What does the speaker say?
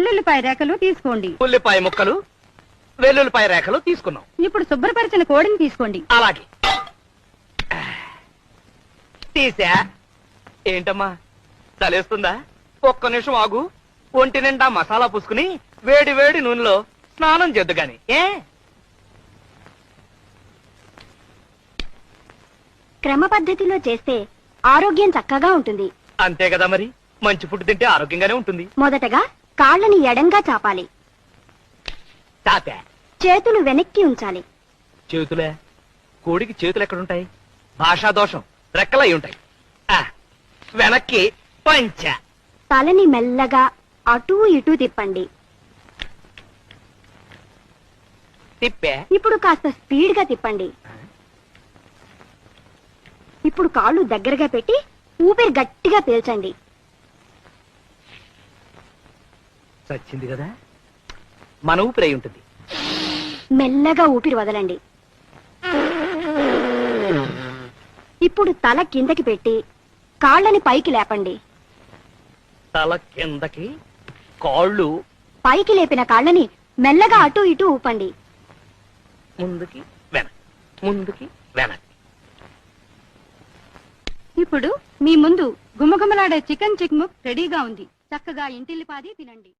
ఉల్లిపాయ రేఖలు తీసుకోండి. ఉల్లిపాయ ముక్కలు, వెల్లుల్లిపాయ రేఖలు తీసుకున్నాం. ఇప్పుడు శుభ్రపరిచిన కోడిని తీసుకోండి. అలాగే తీసా. ఏంటమ్మా చలేస్తుందా? ఒక్క నిమిషం ఆగు. ఒంటి నిండా మసాలా పూసుకుని వేడి వేడి నూనెలో స్నానం చేద్దు గాని. క్రమ పద్ధతిలో చేస్తే ఆరోగ్యం చక్కగా ఉంటుంది. అంతే కదా మరి, మంచి ఫుడ్ తింటే ఆరోగ్యంగానే ఉంటుంది. మొదటగా కాళ్ళని ఎడంగా చాపాలి. తాత చేతులు వెనక్కి ఉంచాలి. చేతులే? కోడికి చేతులు ఎక్కడుంటాయి? భాషా దోషం, రెక్కలై ఉంటాయి. వెనక్కి పంచ. తలని మెల్లగా అటూ ఇటూ తిప్పండి. తిప్పే. ఇప్పుడు కాస్త స్పీడ్ గా తిప్పండి. ఇప్పుడు కాళ్ళు దగ్గరగా పెట్టి ఊపిరి గట్టిగా పీల్చండి. చచ్చింది కదా, మన ఊపిరి ఉంటుంది. మెల్లగా ఊపిరి వదలండి. ఇప్పుడు తల కిందకి పెట్టి కాళ్ళని పైకి లేపండి. తల కిందకి, కాళ్ళు పైకి లేపిన కాళ్ళని మెల్లగా అటూ ఇటూ ఊపండి. ముందుకి వెనక్కి, ముందుకి వెనక్కి. ఇప్పుడు మీ ముందు గుమగుమలాడే చికెన్ చిక్ముక్ రెడీగా ఉంది. చక్కగా ఇంటిల్లిపాది తినండి.